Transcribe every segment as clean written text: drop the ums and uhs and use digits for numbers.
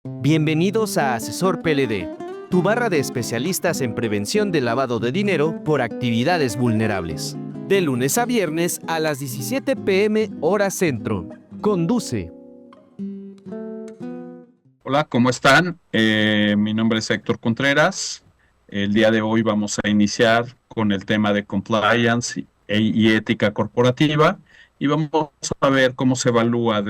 Bienvenidos a Asesor PLD, tu barra de especialistas en prevención del lavado de dinero por actividades vulnerables. De lunes a viernes a las 17 p.m. hora centro. Conduce. Hola, ¿cómo están? Mi nombre es Héctor Contreras. El día de hoy vamos a iniciar con el tema de compliance y ética corporativa y vamos a ver cómo se evalúa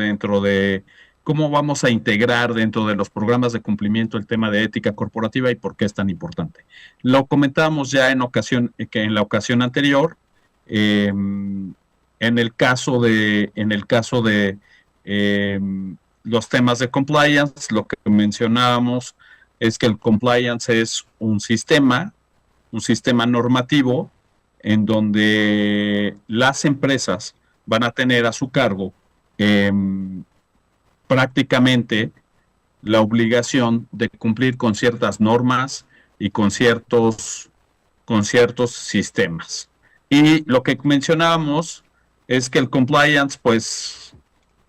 cómo vamos a integrar dentro de los programas de cumplimiento el tema de ética corporativa y por qué es tan importante. Lo comentábamos ya en la ocasión anterior. En el caso de los temas de compliance, lo que mencionábamos es que el compliance es un sistema normativo en donde las empresas van a tener a su cargo prácticamente la obligación de cumplir con ciertas normas y con ciertos sistemas. Y lo que mencionábamos es que el compliance, pues,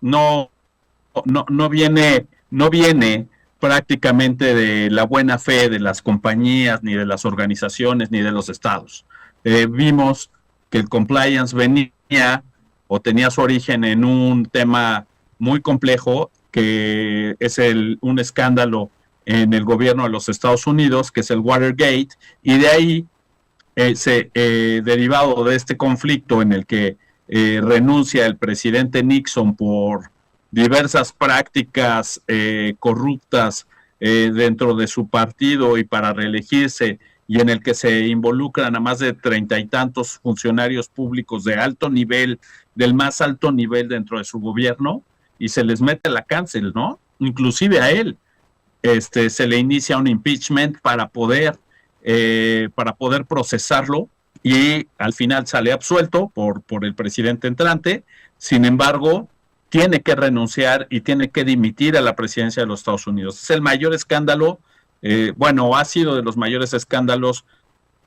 no viene prácticamente de la buena fe de las compañías, ni de las organizaciones, ni de los estados. Vimos que el compliance venía o tenía su origen en un tema muy complejo, que es un escándalo en el gobierno de los Estados Unidos, que es el Watergate, y de ahí, derivado de este conflicto en el que renuncia el presidente Nixon por diversas prácticas corruptas dentro de su partido y para reelegirse, y en el que se involucran a más de 30 y tantos funcionarios públicos de alto nivel, del más alto nivel dentro de su gobierno, y se les mete a la cárcel, ¿no? Inclusive a él. Se le inicia un impeachment para poder procesarlo, y al final sale absuelto por el presidente entrante. Sin embargo, tiene que renunciar y tiene que dimitir a la presidencia de los Estados Unidos. Es el mayor escándalo, ha sido de los mayores escándalos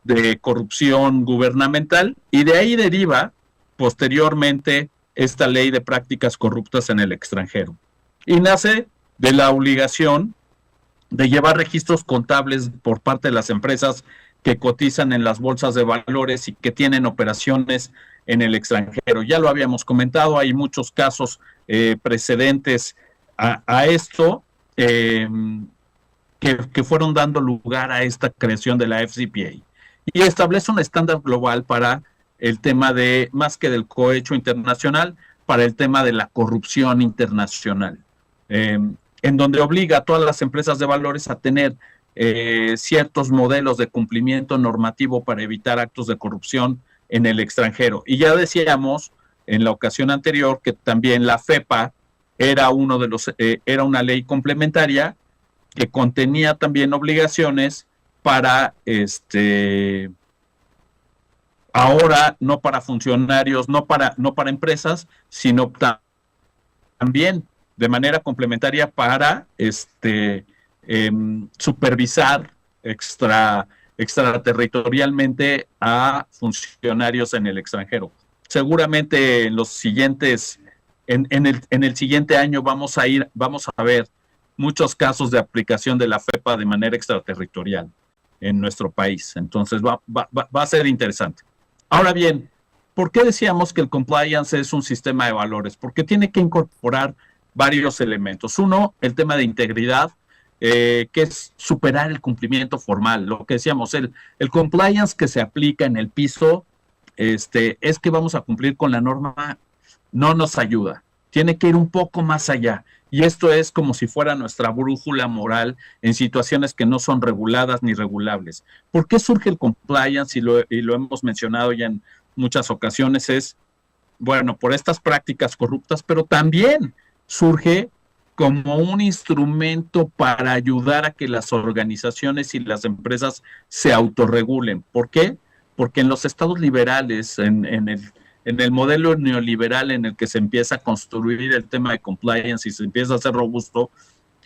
de corrupción gubernamental, y de ahí deriva posteriormente esta ley de prácticas corruptas en el extranjero. Y nace de la obligación de llevar registros contables por parte de las empresas que cotizan en las bolsas de valores y que tienen operaciones en el extranjero. Ya lo habíamos comentado, hay muchos casos precedentes a esto que fueron dando lugar a esta creación de la FCPA. Y establece un estándar global para el tema de, más que del cohecho internacional, para el tema de la corrupción internacional, en donde obliga a todas las empresas de valores a tener ciertos modelos de cumplimiento normativo para evitar actos de corrupción en el extranjero. Y ya decíamos en la ocasión anterior que también la FEPA era una ley complementaria que contenía también obligaciones para ahora no para funcionarios, no para empresas, sino también de manera complementaria para supervisar extraterritorialmente a funcionarios en el extranjero. Seguramente en los siguientes, en el siguiente año vamos a ver muchos casos de aplicación de la FEPA de manera extraterritorial en nuestro país. Entonces va a ser interesante. Ahora bien, ¿por qué decíamos que el compliance es un sistema de valores? Porque tiene que incorporar varios elementos. Uno, el tema de integridad, que es superar el cumplimiento formal. Lo que decíamos, el compliance que se aplica en el piso, es que vamos a cumplir con la norma, no nos ayuda. Tiene que ir un poco más allá. Y esto es como si fuera nuestra brújula moral en situaciones que no son reguladas ni regulables. ¿Por qué surge el compliance? Y lo hemos mencionado ya en muchas ocasiones, es, por estas prácticas corruptas, pero también surge como un instrumento para ayudar a que las organizaciones y las empresas se autorregulen. ¿Por qué? Porque en los estados liberales, en el modelo neoliberal en el que se empieza a construir el tema de compliance y se empieza a hacer robusto,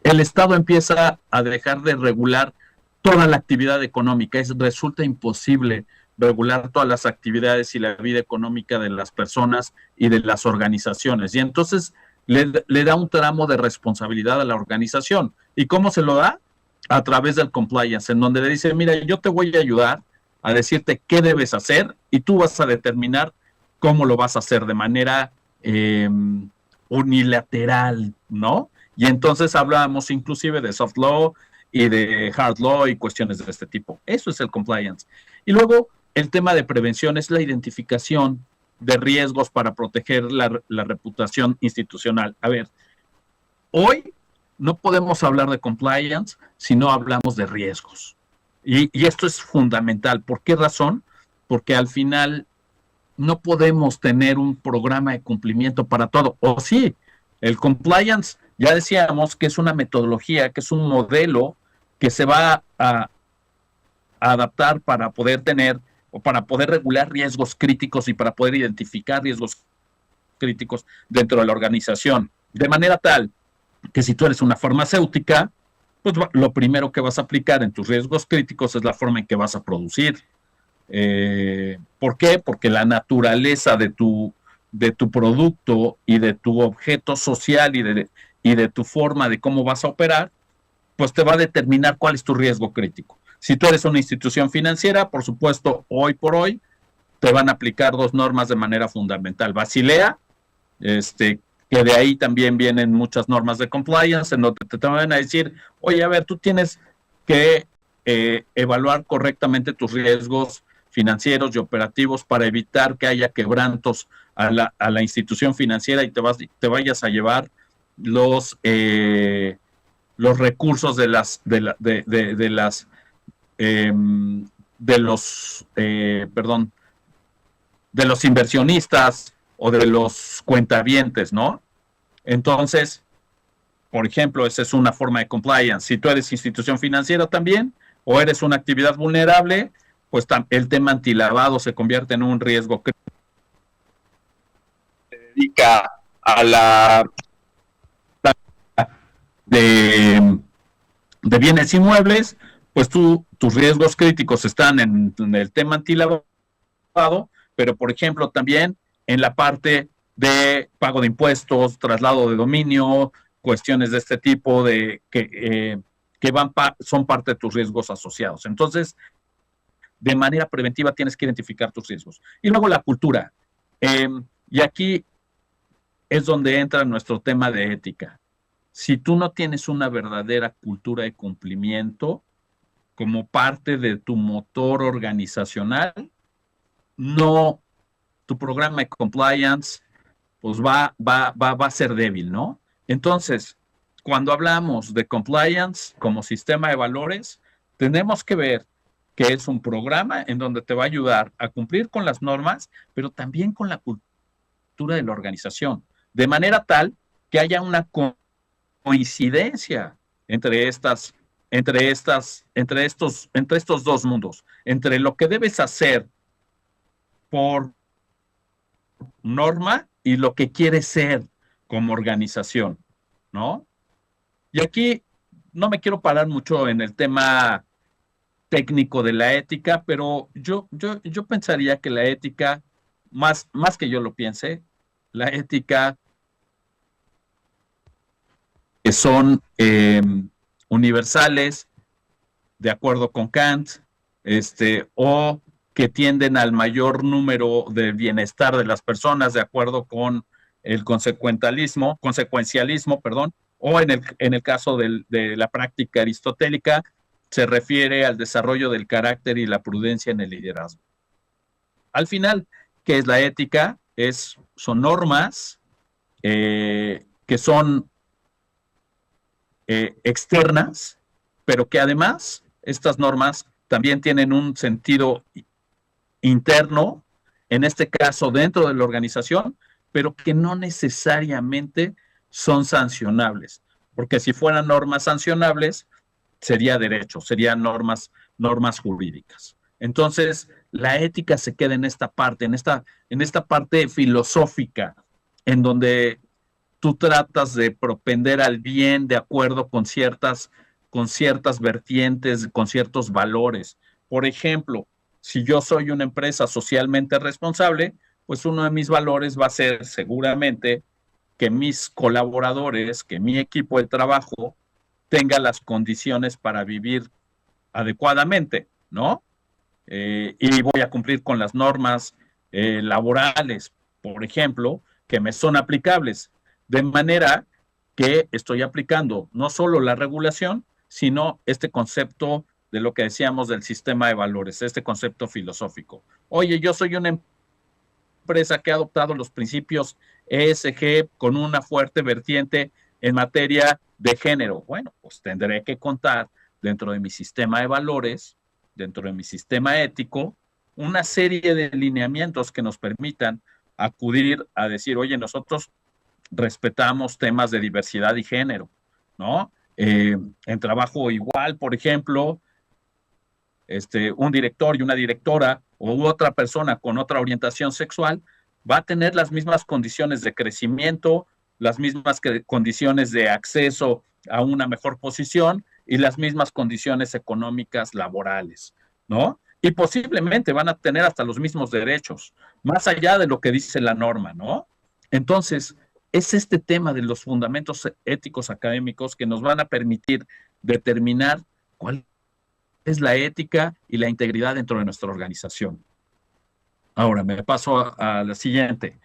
el Estado empieza a dejar de regular toda la actividad económica. Resulta imposible regular todas las actividades y la vida económica de las personas y de las organizaciones. Y entonces le da un tramo de responsabilidad a la organización. ¿Y cómo se lo da? A través del compliance, en donde le dice, mira, yo te voy a ayudar a decirte qué debes hacer y tú vas a determinar cómo lo vas a hacer de manera unilateral, ¿no? Y entonces hablamos inclusive de soft law y de hard law y cuestiones de este tipo. Eso es el compliance. Y luego el tema de prevención es la identificación de riesgos para proteger la reputación institucional. A ver, hoy no podemos hablar de compliance si no hablamos de riesgos. Y esto es fundamental. ¿Por qué razón? Porque al final no podemos tener un programa de cumplimiento para todo. O sí, el compliance, ya decíamos que es una metodología, que es un modelo que se va a adaptar para poder tener o para poder regular riesgos críticos y para poder identificar riesgos críticos dentro de la organización. De manera tal que si tú eres una farmacéutica, pues lo primero que vas a aplicar en tus riesgos críticos es la forma en que vas a producir. ¿Por qué? Porque la naturaleza de tu producto y de tu objeto social y de tu forma de cómo vas a operar, pues te va a determinar cuál es tu riesgo crítico. Si tú eres una institución financiera, por supuesto, hoy por hoy, te van a aplicar dos normas de manera fundamental. Basilea, que de ahí también vienen muchas normas de compliance, en donde te van a decir, oye, a ver, tú tienes que evaluar correctamente tus riesgos financieros y operativos para evitar que haya quebrantos a la institución financiera y te vayas a llevar los recursos de los inversionistas o de los cuentavientes, ¿no? Entonces, por ejemplo, esa es una forma de compliance. Si tú eres institución financiera también o eres una actividad vulnerable, pues el tema antilavado se convierte en un riesgo que se dedica a la de bienes inmuebles, pues tus riesgos críticos están en el tema antilavado, pero por ejemplo también en la parte de pago de impuestos, traslado de dominio, cuestiones de este tipo que son parte de tus riesgos asociados. Entonces, de manera preventiva tienes que identificar tus riesgos. Y luego la cultura. Y aquí es donde entra nuestro tema de ética. Si tú no tienes una verdadera cultura de cumplimiento como parte de tu motor organizacional, tu programa de compliance pues va a ser débil, ¿no? Entonces, cuando hablamos de compliance como sistema de valores, tenemos que ver que es un programa en donde te va a ayudar a cumplir con las normas, pero también con la cultura de la organización, de manera tal que haya una coincidencia entre estos dos mundos, entre lo que debes hacer por norma y lo que quieres ser como organización, ¿no? Y aquí no me quiero parar mucho en el tema técnico de la ética, pero yo pensaría que la ética, más que yo lo piense, la ética que son universales, de acuerdo con Kant, o que tienden al mayor número de bienestar de las personas, de acuerdo con el consecuencialismo, perdón, o en el caso de la práctica aristotélica, se refiere al desarrollo del carácter y la prudencia en el liderazgo. Al final, ¿qué es la ética? Son normas que son externas, pero que además estas normas también tienen un sentido interno, en este caso dentro de la organización, pero que no necesariamente son sancionables, porque si fueran normas sancionables, sería derecho, serían normas jurídicas. Entonces, la ética se queda en esta parte, en esta parte filosófica, en donde tú tratas de propender al bien de acuerdo con ciertas vertientes, con ciertos valores. Por ejemplo, si yo soy una empresa socialmente responsable, pues uno de mis valores va a ser seguramente que mis colaboradores, que mi equipo de trabajo tenga las condiciones para vivir adecuadamente, ¿no? Y voy a cumplir con las normas laborales, por ejemplo, que me son aplicables, de manera que estoy aplicando no solo la regulación, sino este concepto de lo que decíamos del sistema de valores, este concepto filosófico. Oye, yo soy una empresa que ha adoptado los principios ESG con una fuerte vertiente en materia de género. Bueno, pues tendré que contar dentro de mi sistema de valores, dentro de mi sistema ético, una serie de lineamientos que nos permitan acudir a decir, oye, nosotros respetamos temas de diversidad y género, ¿no? En trabajo igual, por ejemplo, un director y una directora u otra persona con otra orientación sexual va a tener las mismas condiciones de crecimiento, las mismas condiciones de acceso a una mejor posición y las mismas condiciones económicas laborales, ¿no? Y posiblemente van a tener hasta los mismos derechos, más allá de lo que dice la norma, ¿no? Entonces, es este tema de los fundamentos éticos académicos que nos van a permitir determinar cuál es la ética y la integridad dentro de nuestra organización. Ahora, me paso a la siguiente.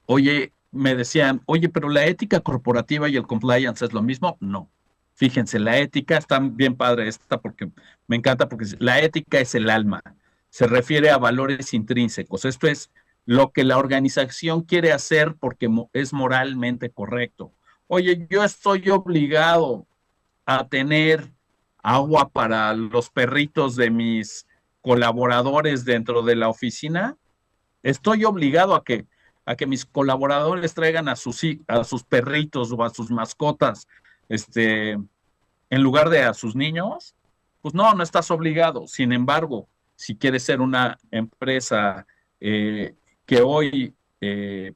Oye, me decían, oye, pero la ética corporativa y el compliance es lo mismo. No. Fíjense, la ética está bien padre esta porque me encanta porque la ética es el alma. Se refiere a valores intrínsecos. Esto es lo que la organización quiere hacer porque es moralmente correcto. Oye, yo estoy obligado a tener agua para los perritos de mis colaboradores dentro de la oficina. Estoy obligado a que mis colaboradores traigan a sus perritos o a sus mascotas, en lugar de a sus niños. Pues no estás obligado. Sin embargo, si quieres ser una empresa que hoy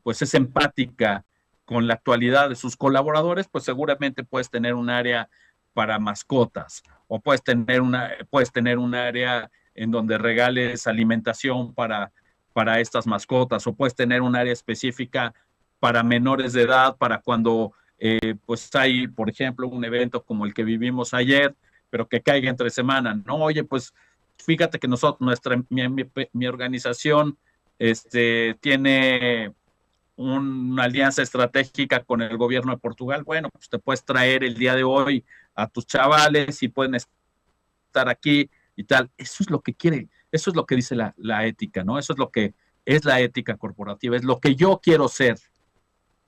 pues es empática con la actualidad de sus colaboradores, pues seguramente puedes tener un área para mascotas o puedes tener un área en donde regales alimentación para estas mascotas o puedes tener un área específica para menores de edad, para cuando pues hay, por ejemplo, un evento como el que vivimos ayer, pero que caiga entre semana. No, oye, pues fíjate que mi organización tiene una alianza estratégica con el gobierno de Portugal. Bueno, pues te puedes traer el día de hoy a tus chavales y pueden estar aquí y tal. Eso es lo que quiere, eso es lo que dice la ética, ¿no? Eso es lo que es la ética corporativa, es lo que yo quiero ser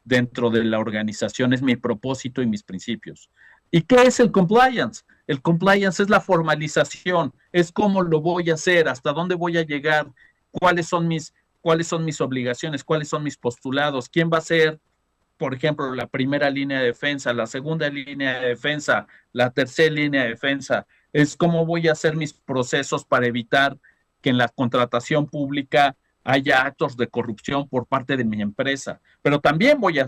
dentro de la organización, es mi propósito y mis principios. ¿Y qué es el compliance? El compliance es la formalización, es cómo lo voy a hacer, hasta dónde voy a llegar, cuáles son mis obligaciones, cuáles son mis postulados, quién va a ser, por ejemplo, la primera línea de defensa, la segunda línea de defensa, la tercera línea de defensa, es cómo voy a hacer mis procesos para evitar que en la contratación pública haya actos de corrupción por parte de mi empresa, pero también voy a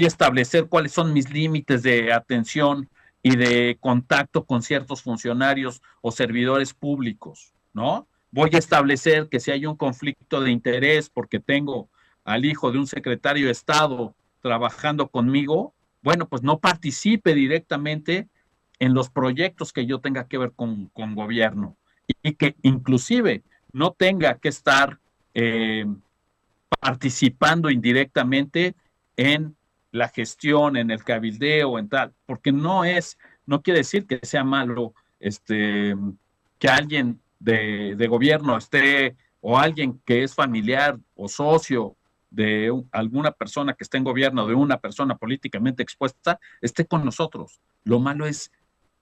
establecer cuáles son mis límites de atención y de contacto con ciertos funcionarios o servidores públicos, ¿no? Voy a establecer que si hay un conflicto de interés porque tengo al hijo de un secretario de Estado trabajando conmigo, bueno, pues no participe directamente en los proyectos que yo tenga que ver con gobierno y que inclusive no tenga que estar participando indirectamente en la gestión, en el cabildeo, en tal, porque no quiere decir que sea malo que alguien de gobierno esté, o alguien que es familiar o socio de alguna persona que esté en gobierno, de una persona políticamente expuesta, esté con nosotros. Lo malo es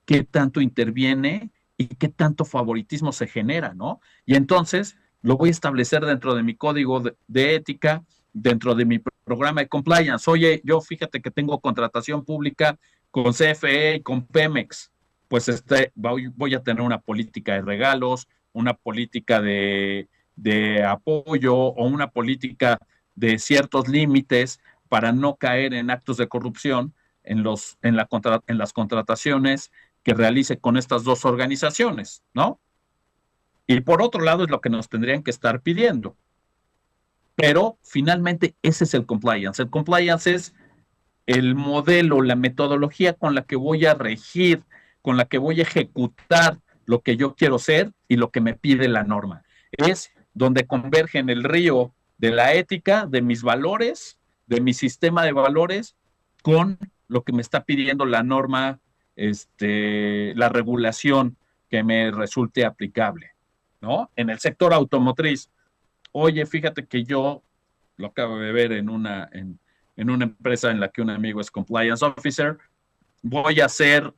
qué tanto interviene y qué tanto favoritismo se genera, ¿no? Y entonces lo voy a establecer dentro de mi código de ética, dentro de mi programa de compliance. Oye, yo fíjate que tengo contratación pública con CFE y con Pemex, pues voy a tener una política de regalos, una política de apoyo o una política de ciertos límites para no caer en actos de corrupción en las contrataciones que realice con estas dos organizaciones, ¿no? Y por otro lado es lo que nos tendrían que estar pidiendo. Pero finalmente ese es el compliance. El compliance es el modelo, la metodología con la que voy a regir, con la que voy a ejecutar lo que yo quiero ser y lo que me pide la norma. Es donde convergen el río de la ética, de mis valores, de mi sistema de valores, con lo que me está pidiendo la norma, la regulación que me resulte aplicable, ¿no? En el sector automotriz, oye, fíjate que yo lo acabo de ver en una empresa en la que un amigo es compliance officer, voy a hacer,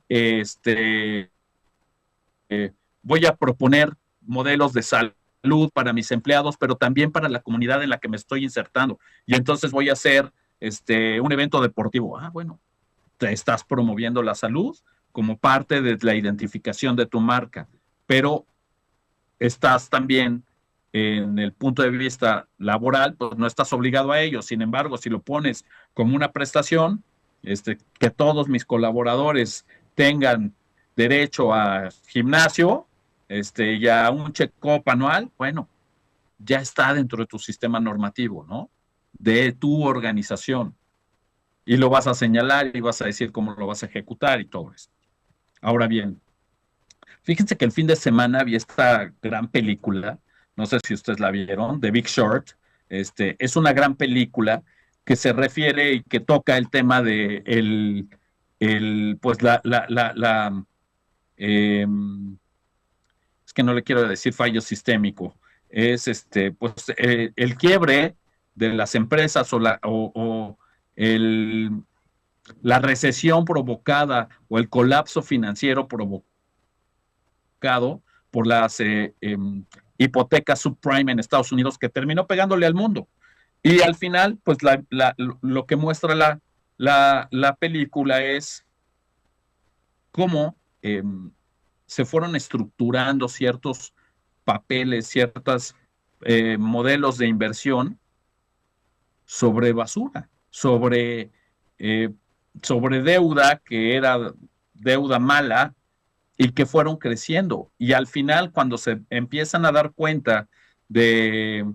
voy a proponer modelos de salud para mis empleados, pero también para la comunidad en la que me estoy insertando. Y entonces voy a hacer un evento deportivo. Ah, bueno, te estás promoviendo la salud como parte de la identificación de tu marca, pero estás también en el punto de vista laboral, pues no estás obligado a ello. Sin embargo, si lo pones como una prestación, que todos mis colaboradores tengan derecho a gimnasio, y a un check-up anual, bueno, ya está dentro de tu sistema normativo, ¿no? De tu organización. Y lo vas a señalar y vas a decir cómo lo vas a ejecutar y todo eso. Ahora bien, fíjense que el fin de semana vi esta gran película, no sé si ustedes la vieron, The Big Short. Es una gran película que se refiere y que toca el tema de pues eh, es que no le quiero decir fallo sistémico, es pues el quiebre de las empresas o la recesión provocada o el colapso financiero provocado por las hipotecas subprime en Estados Unidos, que terminó pegándole al mundo. Y al final, pues lo que muestra la película es cómo se fueron estructurando ciertos papeles, ciertos modelos de inversión sobre basura, eh, sobre deuda que era deuda mala, y que fueron creciendo. Y al final, cuando se empiezan a dar cuenta de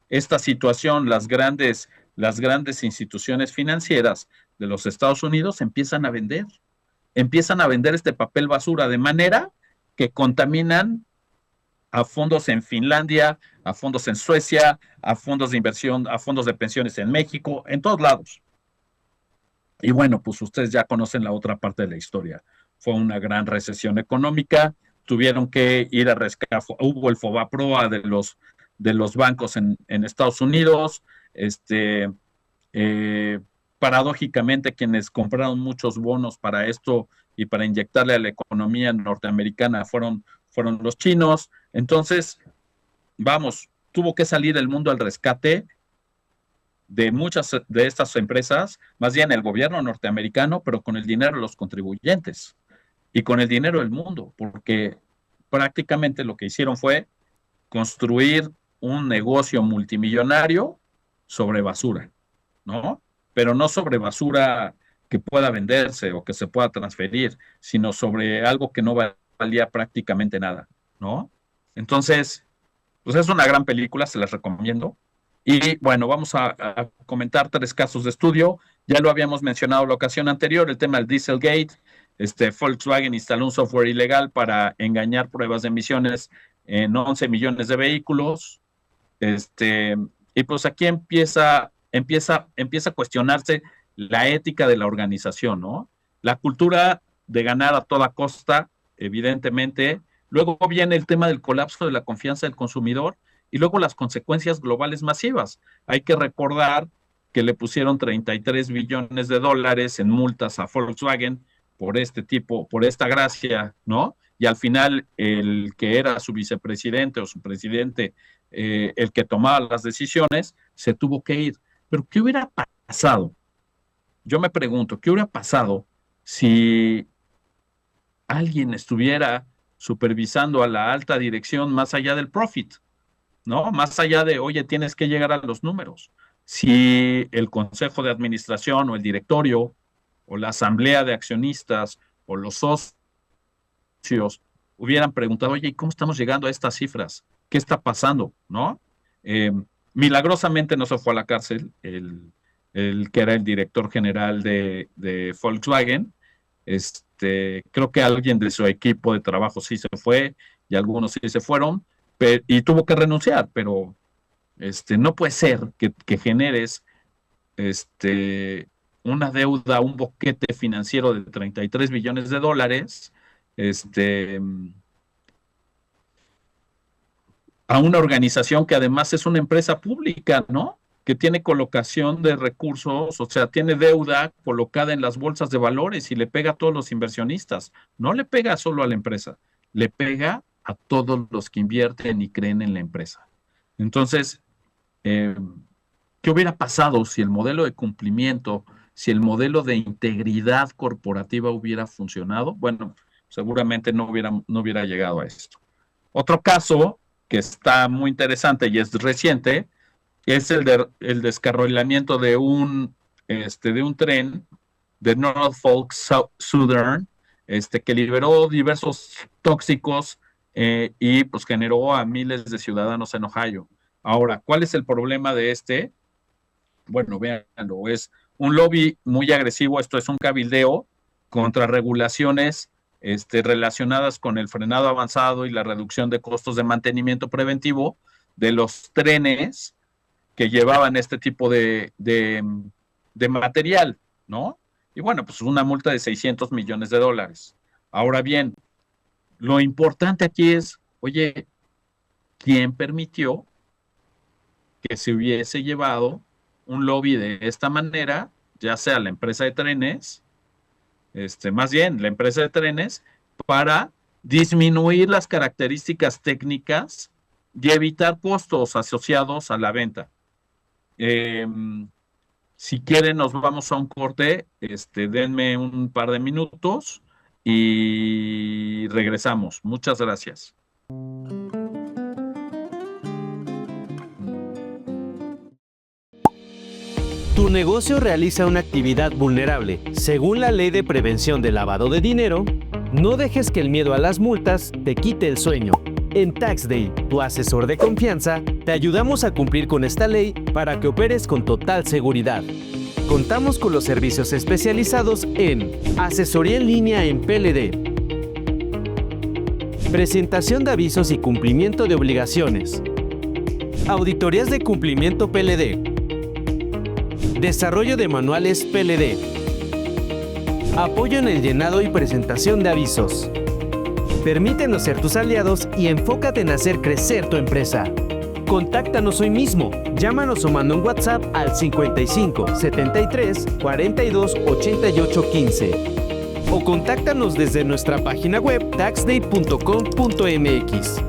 esta situación, las grandes instituciones financieras de los Estados Unidos empiezan a vender este papel basura de manera que contaminan a fondos en Finlandia, a fondos en Suecia, a fondos de inversión, a fondos de pensiones en México, en todos lados. Y bueno, pues ustedes ya conocen la otra parte de la historia. Fue una gran recesión económica, tuvieron que ir a rescatar, hubo el FOBAPROA de los bancos en Estados Unidos, eh, paradójicamente quienes compraron muchos bonos para esto y para inyectarle a la economía norteamericana fueron los chinos. Entonces, vamos, tuvo que salir el mundo al rescate de muchas de estas empresas, más bien el gobierno norteamericano, pero con el dinero de los contribuyentes y con el dinero del mundo, porque prácticamente lo que hicieron fue construir un negocio multimillonario sobre basura, ¿no? Pero no sobre basura que pueda venderse o que se pueda transferir, sino sobre algo que no valía prácticamente nada, ¿no? Entonces, pues es una gran película, se las recomiendo. Y bueno, vamos a comentar tres casos de estudio. Ya lo habíamos mencionado la ocasión anterior, el tema del Dieselgate. Volkswagen instaló un software ilegal para engañar pruebas de emisiones en 11 millones de vehículos. Y pues aquí empieza a cuestionarse la ética de la organización, ¿no? La cultura de ganar a toda costa, evidentemente. Luego viene el tema del colapso de la confianza del consumidor y luego las consecuencias globales masivas. Hay que recordar que le pusieron 33 billones de dólares en multas a Volkswagen por esta gracia, ¿no? Y al final el que era su vicepresidente o su presidente, el que tomaba las decisiones, se tuvo que ir. Pero ¿qué hubiera pasado? Yo me pregunto, ¿qué hubiera pasado si alguien estuviera supervisando a la alta dirección más allá del profit, ¿no? Más allá de, oye, tienes que llegar a los números. Si el consejo de administración o el directorio o la asamblea de accionistas o los socios hubieran preguntado, oye, ¿cómo estamos llegando a estas cifras? ¿Qué está pasando? ¿No? Eh, Milagrosamente no se fue a la cárcel el que era el director general de Volkswagen. Creo que alguien de su equipo de trabajo sí se fue y algunos sí se fueron y tuvo que renunciar, pero no puede ser que generes este, una deuda, un boquete financiero de 33 billones de dólares este, a una organización que además es una empresa pública, ¿no? Que tiene colocación de recursos, o sea, tiene deuda colocada en las bolsas de valores y le pega a todos los inversionistas. No le pega solo a la empresa, le pega a todos los que invierten y creen en la empresa. Entonces, eh, ¿qué hubiera pasado si el modelo de cumplimiento, si el modelo de integridad corporativa hubiera funcionado? Bueno, seguramente no hubiera llegado a esto. Otro caso que está muy interesante y es reciente es el descarrilamiento de un tren de Norfolk Southern, que liberó diversos tóxicos y pues generó a miles de ciudadanos en Ohio. Ahora, ¿cuál es el problema de este? Bueno, véanlo, es un lobby muy agresivo, esto es un cabildeo contra regulaciones relacionadas con el frenado avanzado y la reducción de costos de mantenimiento preventivo de los trenes que llevaban este tipo de material, ¿no? Y bueno, pues una multa de 600 millones de dólares. Ahora bien, lo importante aquí es, oye, ¿quién permitió que se hubiese llevado un lobby de esta manera, ya sea la empresa de trenes, más bien la empresa de trenes, para disminuir las características técnicas y evitar costos asociados a la venta? Eh, si quieren, nos vamos a un corte, denme un par de minutos y regresamos. Muchas gracias. Tu negocio realiza una actividad vulnerable. Según la Ley de Prevención del Lavado de Dinero, no dejes que el miedo a las multas te quite el sueño. En TaxDay, tu asesor de confianza, te ayudamos a cumplir con esta ley para que operes con total seguridad. Contamos con los servicios especializados en asesoría en línea en PLD, presentación de avisos y cumplimiento de obligaciones, auditorías de cumplimiento PLD, desarrollo de manuales PLD, apoyo en el llenado y presentación de avisos. Permítenos ser tus aliados y enfócate en hacer crecer tu empresa. Contáctanos hoy mismo. Llámanos o manda un WhatsApp al 55 73 42 88 15. O contáctanos desde nuestra página web taxday.com.mx.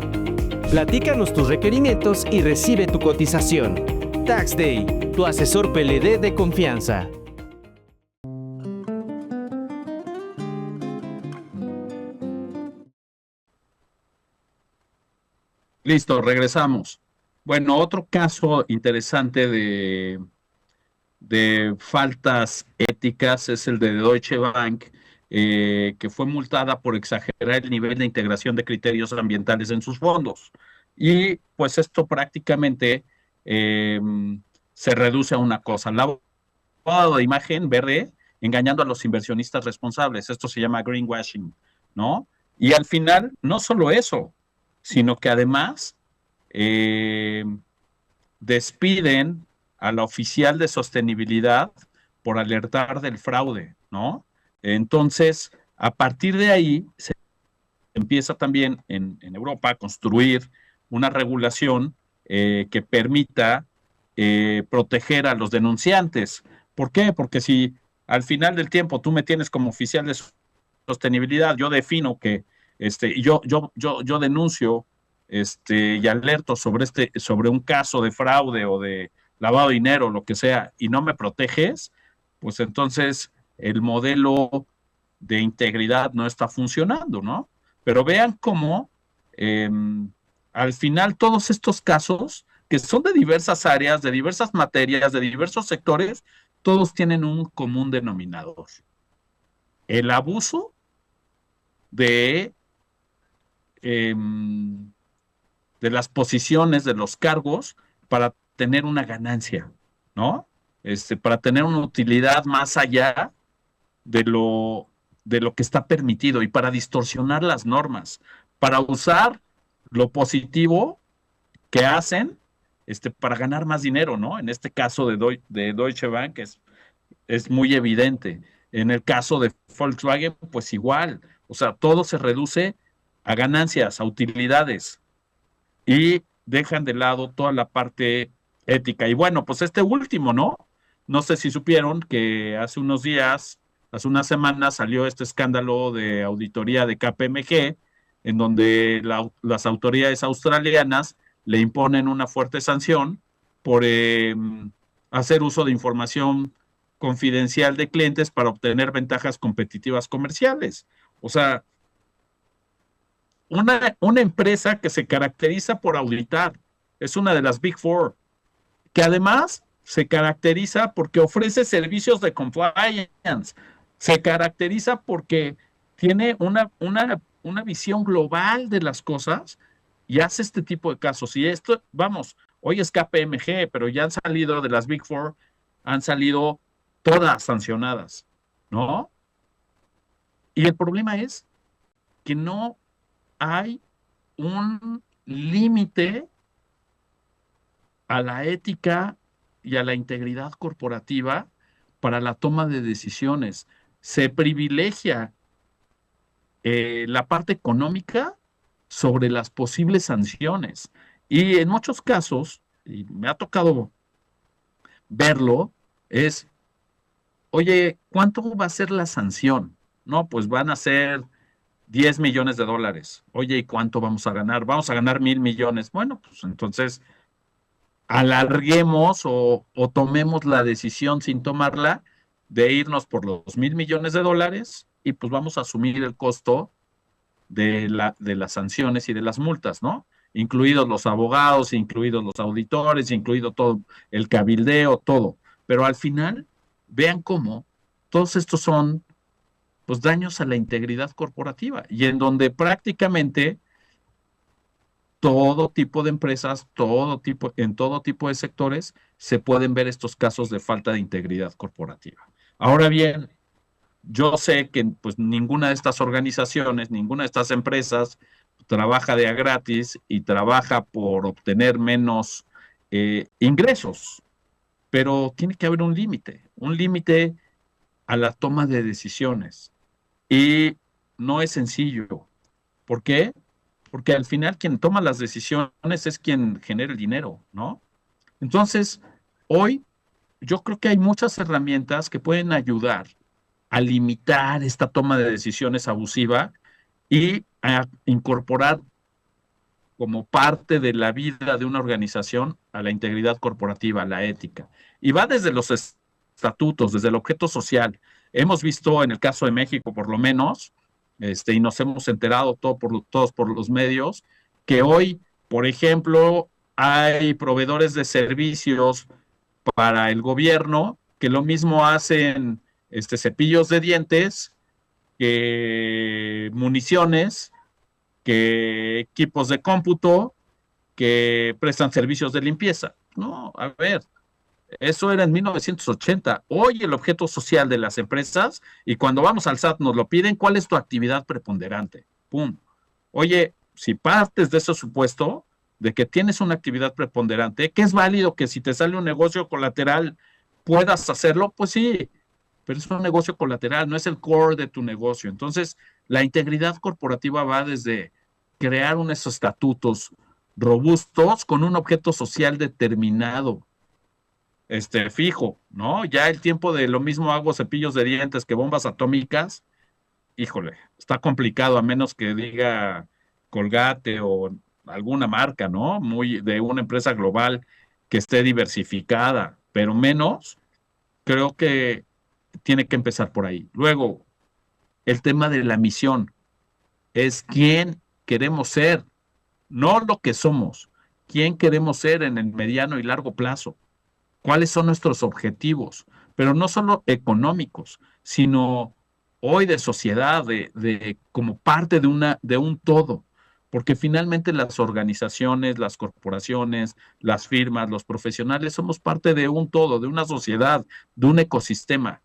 Platícanos tus requerimientos y recibe tu cotización. TaxDay, tu asesor PLD de confianza. Listo, regresamos. Bueno, otro caso interesante de faltas éticas es el de Deutsche Bank, que fue multada por exagerar el nivel de integración de criterios ambientales en sus fondos. Y pues esto prácticamente eh, se reduce a una cosa, lavado de imagen verde, engañando a los inversionistas responsables. Esto se llama greenwashing, ¿no? Y al final, no solo eso, sino que además eh, despiden a la oficial de sostenibilidad por alertar del fraude, ¿no? Entonces, a partir de ahí, se empieza también en Europa a construir una regulación que permita proteger a los denunciantes. ¿Por qué? Porque si al final del tiempo tú me tienes como oficial de sostenibilidad, yo defino que yo denuncio y alerto sobre un caso de fraude o de lavado de dinero, lo que sea, y no me proteges, pues entonces el modelo de integridad no está funcionando, ¿no? Pero vean cómo eh, al final todos estos casos, que son de diversas áreas, de diversas materias, de diversos sectores, todos tienen un común denominador: el abuso de, eh, de las posiciones, de los cargos, para tener una ganancia, ¿no? para tener una utilidad más allá de lo que está permitido y para distorsionar las normas, para usar lo positivo que hacen para ganar más dinero, ¿no? En este caso de Deutsche Bank es muy evidente. En el caso de Volkswagen, pues igual. O sea, todo se reduce a ganancias, a utilidades y dejan de lado toda la parte ética. Y bueno, pues este último, ¿no? No sé si supieron que hace unos días, hace unas semanas, salió este escándalo de auditoría de KPMG, en donde las autoridades australianas le imponen una fuerte sanción por hacer uso de información confidencial de clientes para obtener ventajas competitivas comerciales. O sea, una empresa que se caracteriza por auditar, es una de las Big Four, que además se caracteriza porque ofrece servicios de compliance, se caracteriza porque tiene una visión global de las cosas y hace este tipo de casos. Y esto, vamos, hoy es KPMG, pero ya han salido de las Big Four, han salido todas sancionadas, ¿no? Y el problema es que no hay un límite a la ética y a la integridad corporativa para la toma de decisiones. Se privilegia la parte económica sobre las posibles sanciones. Y en muchos casos, y me ha tocado verlo, es, oye, ¿cuánto va a ser la sanción? No, pues van a ser 10 millones de dólares. Oye, ¿y cuánto vamos a ganar? Vamos a ganar 1,000 millones. Bueno, pues entonces alarguemos o tomemos la decisión sin tomarla de irnos por los 1,000 millones de dólares y pues vamos a asumir el costo de las sanciones y de las multas, ¿no? Incluidos los abogados, incluidos los auditores, incluido todo el cabildeo, todo. Pero al final, vean cómo todos estos son pues daños a la integridad corporativa y en donde prácticamente todo tipo de empresas, en todo tipo de sectores, se pueden ver estos casos de falta de integridad corporativa. Ahora bien, yo sé que pues ninguna de estas organizaciones, ninguna de estas empresas trabaja de a gratis y trabaja por obtener menos ingresos, pero tiene que haber un límite a la toma de decisiones. Y no es sencillo. ¿Por qué? Porque al final quien toma las decisiones es quien genera el dinero, ¿no? Entonces, hoy yo creo que hay muchas herramientas que pueden ayudar a limitar esta toma de decisiones abusiva y a incorporar como parte de la vida de una organización a la integridad corporativa, a la ética. Y va desde los estatutos, desde el objeto social. Hemos visto en el caso de México, por lo menos, y nos hemos enterado todos por los medios, que hoy, por ejemplo, hay proveedores de servicios para el gobierno que lo mismo hacen cepillos de dientes, que municiones, que equipos de cómputo, que prestan servicios de limpieza. No, a ver, eso era en 1980. Hoy el objeto social de las empresas, y cuando vamos al SAT nos lo piden, ¿cuál es tu actividad preponderante? Pum. Oye, si partes de ese supuesto, de que tienes una actividad preponderante, que es válido que si te sale un negocio colateral puedas hacerlo, pues sí, pero es un negocio colateral, no es el core de tu negocio. Entonces, la integridad corporativa va desde crear unos estatutos robustos con un objeto social determinado, fijo, ¿no? Ya el tiempo de lo mismo hago cepillos de dientes que bombas atómicas, híjole, está complicado a menos que diga Colgate o alguna marca, ¿no? Muy de una empresa global que esté diversificada, pero menos, creo que tiene que empezar por ahí. Luego, el tema de la misión es quién queremos ser, no lo que somos, quién queremos ser en el mediano y largo plazo, cuáles son nuestros objetivos, pero no solo económicos, sino hoy de sociedad, como parte de un todo. porque finalmente las organizaciones, las corporaciones, las firmas, los profesionales somos parte de un todo, de una sociedad, de un ecosistema.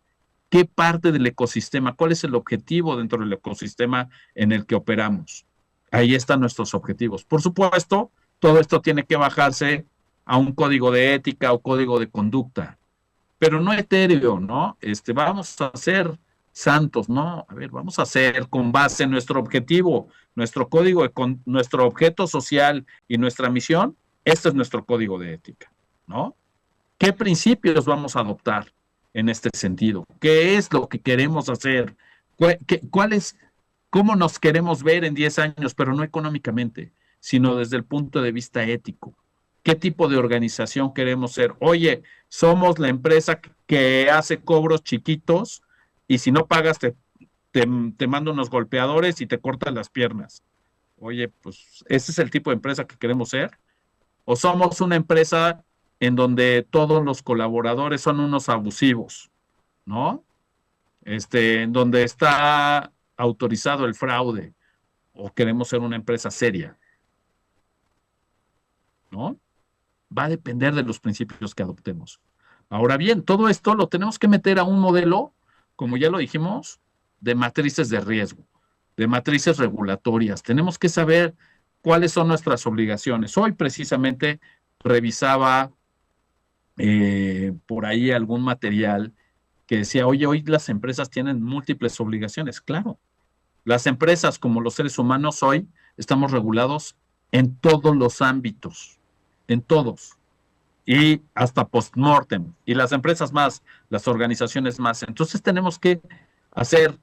¿Qué parte del ecosistema? ¿Cuál es el objetivo dentro del ecosistema en el que operamos? Ahí están nuestros objetivos. Por supuesto, todo esto tiene que bajarse a un código de ética o código de conducta, pero no etéreo, ¿no? Vamos a ser santos, ¿no? A ver, vamos a hacer con base en nuestro objetivo, nuestro código, nuestro objeto social y nuestra misión. Este es nuestro código de ética, ¿no? ¿Qué principios vamos a adoptar en este sentido? ¿Qué es lo que queremos hacer? ¿Cuál es, cómo nos queremos ver en 10 años, pero no económicamente, sino desde el punto de vista ético? ¿Qué tipo de organización queremos ser? Oye, somos la empresa que hace cobros chiquitos y si no pagas te mando unos golpeadores y te cortan las piernas. Oye, pues ese es el tipo de empresa que queremos ser. ¿O somos una empresa en donde todos los colaboradores son unos abusivos, ¿no? En donde está autorizado el fraude, o queremos ser una empresa seria, ¿no? Va a depender de los principios que adoptemos. Ahora bien, todo esto lo tenemos que meter a un modelo, como ya lo dijimos, de matrices de riesgo, de matrices regulatorias. Tenemos que saber cuáles son nuestras obligaciones. Hoy precisamente revisaba por ahí algún material que decía, oye, hoy las empresas tienen múltiples obligaciones. Claro, las empresas como los seres humanos hoy estamos regulados en todos los ámbitos, en todos, y hasta post-mortem, y las empresas más, las organizaciones más. Entonces tenemos que hacer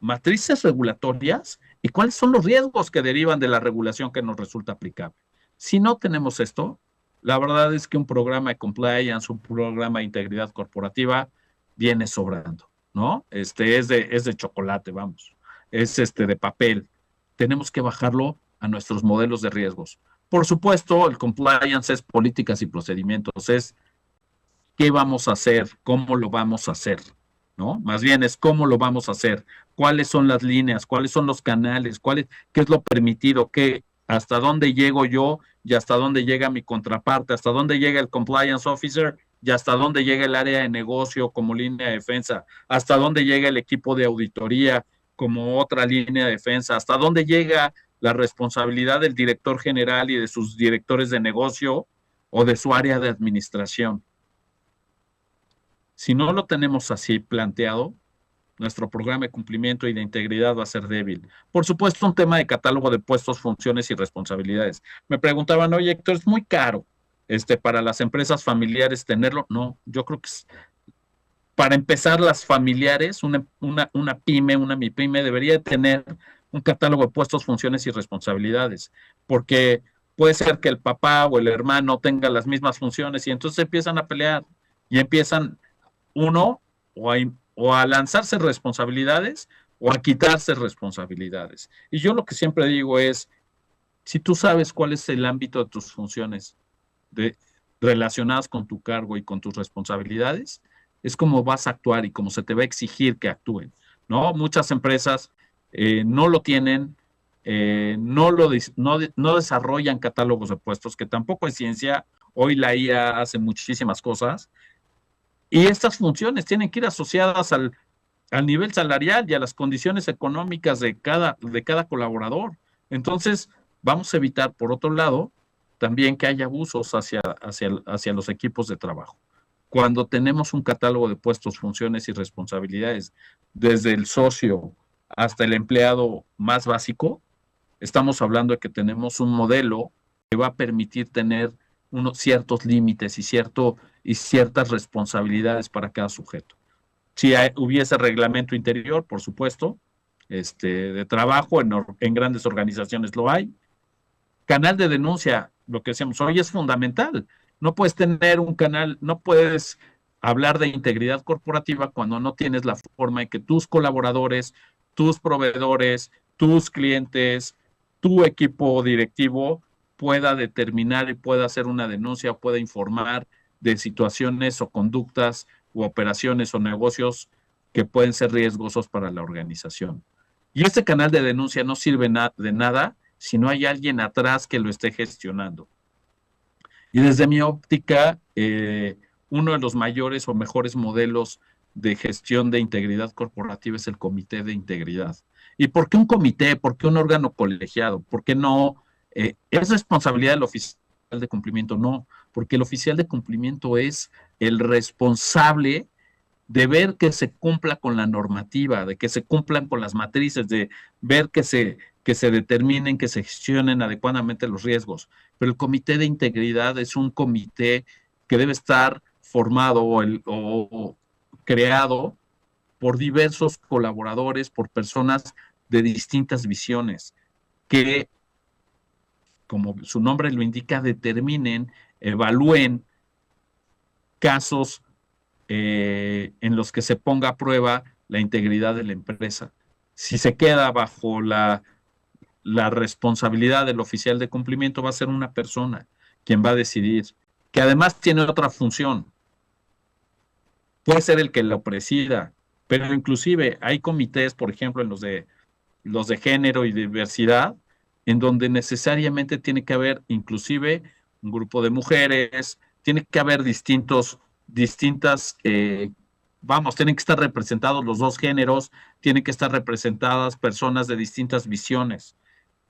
matrices regulatorias y cuáles son los riesgos que derivan de la regulación que nos resulta aplicable. Si no tenemos esto, la verdad es que un programa de compliance, un programa de integridad corporativa viene sobrando, ¿no? Es de chocolate, vamos, es de papel. Tenemos que bajarlo a nuestros modelos de riesgos. Por supuesto, el compliance es políticas y procedimientos, es qué vamos a hacer, cómo lo vamos a hacer, ¿no? Más bien es cómo lo vamos a hacer, cuáles son las líneas, cuáles son los canales, qué es lo permitido, hasta dónde llego yo y hasta dónde llega mi contraparte, hasta dónde llega el compliance officer y hasta dónde llega el área de negocio como línea de defensa, hasta dónde llega el equipo de auditoría como otra línea de defensa, hasta dónde llega la responsabilidad del director general y de sus directores de negocio o de su área de administración. Si no lo tenemos así planteado, nuestro programa de cumplimiento y de integridad va a ser débil. Por supuesto, un tema de catálogo de puestos, funciones y responsabilidades. Me preguntaban, oye, Héctor, ¿es muy caro para las empresas familiares tenerlo? No, yo creo que para empezar, las familiares, una pyme, una MIPYME, debería tener un catálogo de puestos, funciones y responsabilidades, porque puede ser que el papá o el hermano tenga las mismas funciones y entonces empiezan a pelear y empiezan uno o a lanzarse responsabilidades o a quitarse responsabilidades. Y yo lo que siempre digo es, si tú sabes cuál es el ámbito de tus funciones relacionadas con tu cargo y con tus responsabilidades, es como vas a actuar y cómo se te va a exigir que actúen, ¿no? Muchas empresas no lo tienen, no desarrollan catálogos de puestos, que tampoco es ciencia. Hoy la IA hace muchísimas cosas, y estas funciones tienen que ir asociadas al nivel salarial y a las condiciones económicas de cada colaborador. Entonces, vamos a evitar, por otro lado, también que haya abusos hacia los equipos de trabajo. Cuando tenemos un catálogo de puestos, funciones y responsabilidades, desde el socio hasta el empleado más básico, estamos hablando de que tenemos un modelo que va a permitir tener unos ciertos límites y ciertas responsabilidades para cada sujeto. Si hubiese reglamento interior, por supuesto, de trabajo, en grandes organizaciones lo hay. Canal de denuncia, lo que decíamos hoy, es fundamental. No puedes tener un canal, no puedes hablar de integridad corporativa cuando no tienes la forma en que tus colaboradores, tus proveedores, tus clientes, tu equipo directivo pueda determinar y pueda hacer una denuncia, pueda informar de situaciones o conductas u operaciones o negocios que pueden ser riesgosos para la organización. Y este canal de denuncia no sirve de nada si no hay alguien atrás que lo esté gestionando. Y desde mi óptica, uno de los mayores o mejores modelos de gestión de integridad corporativa es el comité de integridad. ¿Y por qué un comité? ¿Por qué un órgano colegiado? ¿Por qué no? ¿Es responsabilidad del oficial de cumplimiento? No, porque el oficial de cumplimiento es el responsable de ver que se cumpla con la normativa, de que se cumplan con las matrices, de ver que se determinen, que se gestionen adecuadamente los riesgos. Pero el comité de integridad es un comité que debe estar formado o creado por diversos colaboradores, por personas de distintas visiones, que, como su nombre lo indica, determinen, evalúen casos en los que se ponga a prueba la integridad de la empresa. Si se queda bajo la responsabilidad del oficial de cumplimiento, va a ser una persona quien va a decidir, que además tiene otra función. Puede ser el que lo presida, pero inclusive hay comités, por ejemplo, en los de género y diversidad, en donde necesariamente tiene que haber inclusive un grupo de mujeres, tiene que haber distintas, tienen que estar representados los dos géneros, tienen que estar representadas personas de distintas visiones.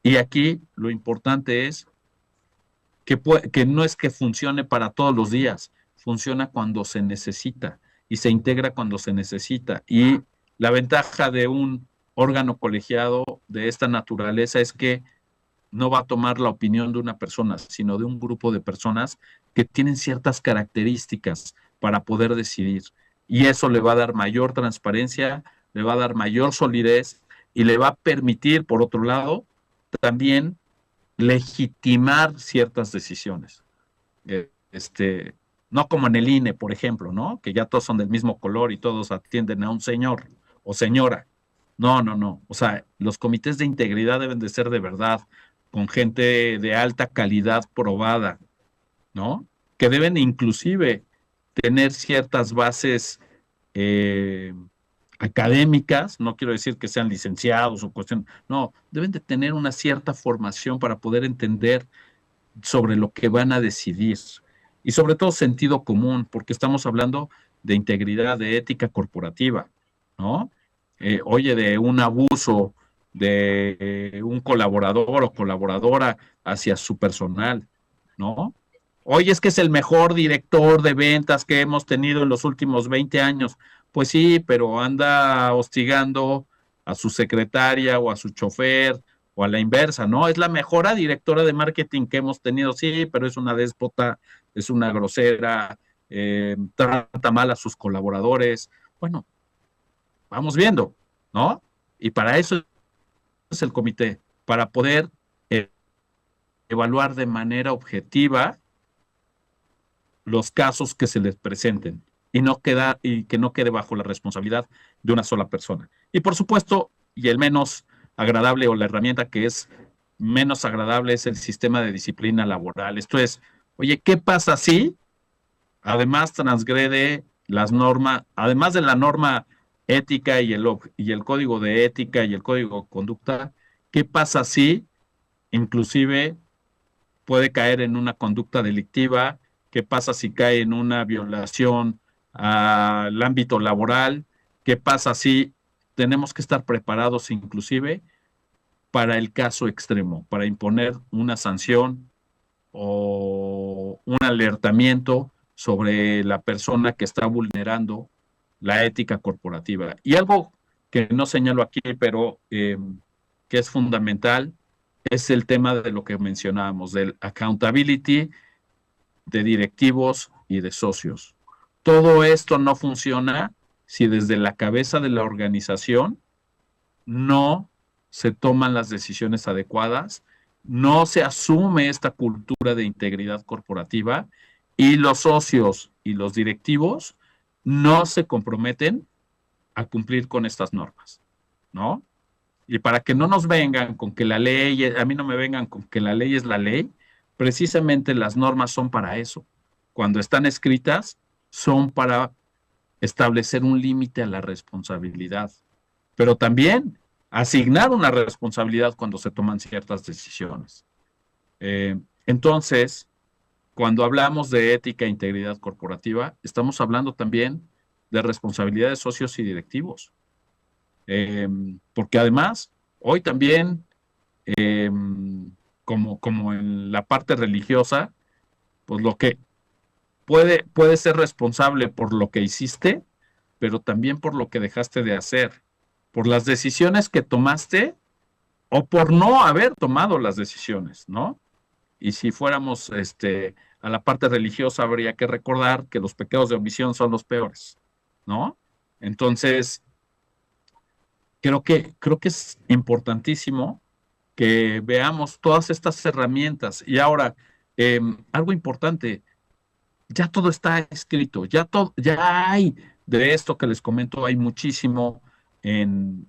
Y aquí lo importante es que no es que funcione para todos los días, funciona cuando se necesita y se integra cuando se necesita. Y la ventaja de un órgano colegiado de esta naturaleza es que no va a tomar la opinión de una persona, sino de un grupo de personas que tienen ciertas características para poder decidir. Y eso le va a dar mayor transparencia, le va a dar mayor solidez y le va a permitir, por otro lado, también legitimar ciertas decisiones. No como en el INE, por ejemplo, ¿no? Que ya todos son del mismo color y todos atienden a un señor o señora. No, no, no. O sea, los comités de integridad deben de ser de verdad, con gente de alta calidad probada, ¿no? Que deben inclusive tener ciertas bases eh, académicas, no quiero decir que sean licenciados o cuestión, no, deben de tener una cierta formación para poder entender sobre lo que van a decidir y sobre todo sentido común, porque estamos hablando de integridad, de ética corporativa, ¿no? Oye, de un abuso de un colaborador o colaboradora hacia su personal, ¿no? Oye, es que es el mejor director de ventas que hemos tenido en los últimos 20 años. Pues sí, pero anda hostigando a su secretaria o a su chofer o a la inversa, ¿no? Es la mejor directora de marketing que hemos tenido, sí, pero es una déspota, es una grosera, trata mal a sus colaboradores. Bueno, vamos viendo, ¿no? Y para eso es el comité, para poder evaluar de manera objetiva los casos que se les presenten y que no quede bajo la responsabilidad de una sola persona. Y por supuesto, y el menos agradable o la herramienta que es menos agradable es el sistema de disciplina laboral. Esto es, oye, ¿qué pasa si además transgrede las normas, además de la norma ética y el código de ética y el código de conducta, qué pasa si inclusive puede caer en una conducta delictiva? ¿Qué pasa si cae en una violación al ámbito laboral? ¿Qué pasa si tenemos que estar preparados inclusive para el caso extremo, para imponer una sanción o un alertamiento sobre la persona que está vulnerando la ética corporativa? Y algo que no señalo aquí, pero que es fundamental, es el tema de lo que mencionábamos, del accountability de directivos y de socios. Todo esto no funciona si desde la cabeza de la organización no se toman las decisiones adecuadas, no se asume esta cultura de integridad corporativa y los socios y los directivos no se comprometen a cumplir con estas normas, ¿no? Y para que no nos vengan con que la ley, a mí no me vengan con que la ley es la ley, precisamente las normas son para eso. Cuando están escritas, son para establecer un límite a la responsabilidad. Pero también asignar una responsabilidad cuando se toman ciertas decisiones. Entonces, cuando hablamos de ética e integridad corporativa, estamos hablando también de responsabilidades socios y directivos. Porque además, hoy también, eh, como en la parte religiosa, pues lo que puede ser responsable por lo que hiciste, pero también por lo que dejaste de hacer, por las decisiones que tomaste o por no haber tomado las decisiones, ¿no? Y si fuéramos a la parte religiosa, habría que recordar que los pecados de omisión son los peores, ¿no? Entonces, creo que es importantísimo que veamos todas estas herramientas. Y ahora, algo importante, ya todo está escrito, ya hay de esto que les comento, hay muchísimo en,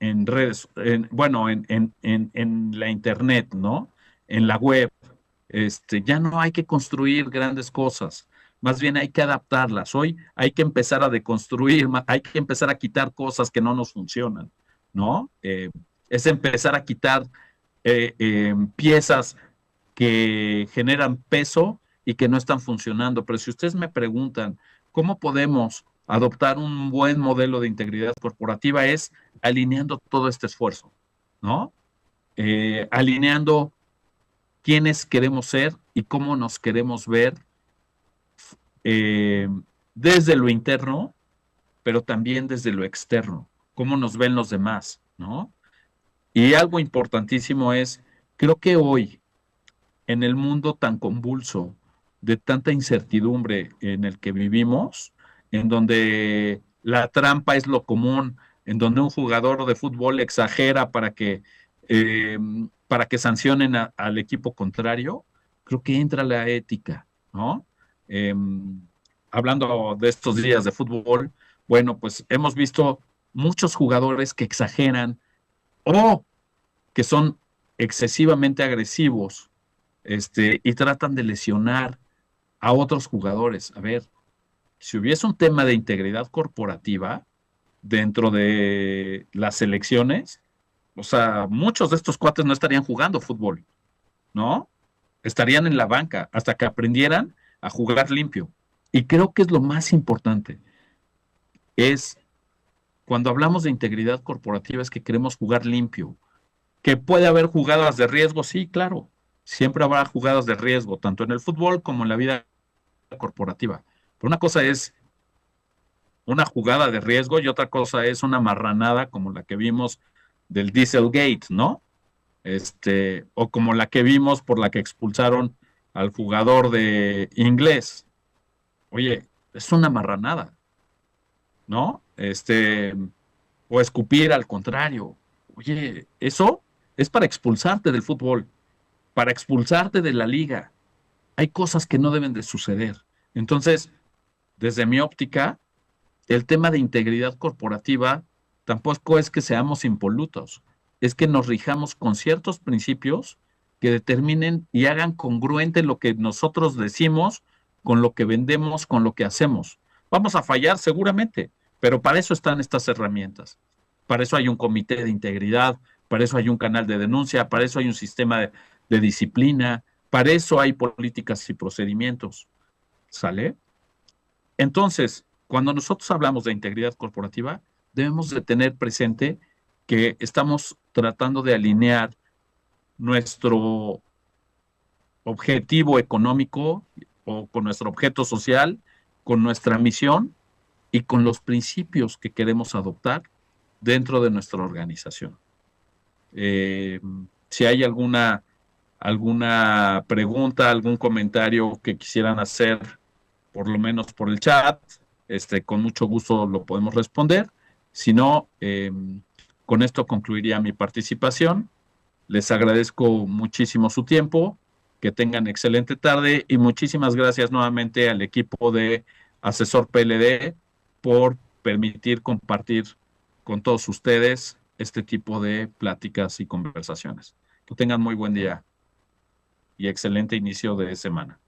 en redes, bueno, en la internet, ¿no? En la web. Ya no hay que construir grandes cosas, más bien hay que adaptarlas. Hoy hay que empezar a deconstruir, hay que empezar a quitar cosas que no nos funcionan, ¿no? Es empezar a quitar piezas que generan peso y que no están funcionando. Pero si ustedes me preguntan, ¿cómo podemos adoptar un buen modelo de integridad corporativa? Es alineando todo este esfuerzo, ¿no? Alineando quiénes queremos ser y cómo nos queremos ver eh, desde lo interno, pero también desde lo externo, cómo nos ven los demás, ¿no? Y algo importantísimo es, creo que hoy, en el mundo tan convulso, de tanta incertidumbre en el que vivimos, en donde la trampa es lo común, en donde un jugador de fútbol exagera eh, para que sancionen al equipo contrario, creo que entra la ética, ¿no? Eh, Hablando de estos días de fútbol, bueno, pues hemos visto muchos jugadores que exageran o que son excesivamente agresivos, y tratan de lesionar a otros jugadores. A ver, si hubiese un tema de integridad corporativa dentro de las selecciones, o sea, muchos de estos cuates no estarían jugando fútbol, ¿no? Estarían en la banca hasta que aprendieran a jugar limpio. Y creo que es lo más importante, es cuando hablamos de integridad corporativa es que queremos jugar limpio. Que puede haber jugadas de riesgo, sí, claro. Siempre habrá jugadas de riesgo, tanto en el fútbol como en la vida corporativa. Pero una cosa es una jugada de riesgo y otra cosa es una marranada como la que vimos del Dieselgate, ¿no? O como la que vimos por la que expulsaron al jugador de inglés. Oye, es una marranada, ¿no? O escupir al contrario. Oye, eso es para expulsarte del fútbol, para expulsarte de la liga. Hay cosas que no deben de suceder. Entonces, desde mi óptica, el tema de integridad corporativa tampoco es que seamos impolutos, es que nos rijamos con ciertos principios que determinen y hagan congruente lo que nosotros decimos con lo que vendemos, con lo que hacemos. Vamos a fallar seguramente, pero para eso están estas herramientas. Para eso hay un comité de integridad, para eso hay un canal de denuncia, para eso hay un sistema de disciplina, para eso hay políticas y procedimientos. ¿Sale? Entonces, cuando nosotros hablamos de integridad corporativa, debemos de tener presente que estamos tratando de alinear nuestro objetivo económico o con nuestro objeto social, con nuestra misión y con los principios que queremos adoptar dentro de nuestra organización. Eh, si hay alguna pregunta, algún comentario que quisieran hacer, por lo menos por el chat, con mucho gusto lo podemos responder. Si no, con esto concluiría mi participación. Les agradezco muchísimo su tiempo, que tengan excelente tarde y muchísimas gracias nuevamente al equipo de Asesor PLD por permitir compartir con todos ustedes este tipo de pláticas y conversaciones. Que tengan muy buen día y excelente inicio de semana.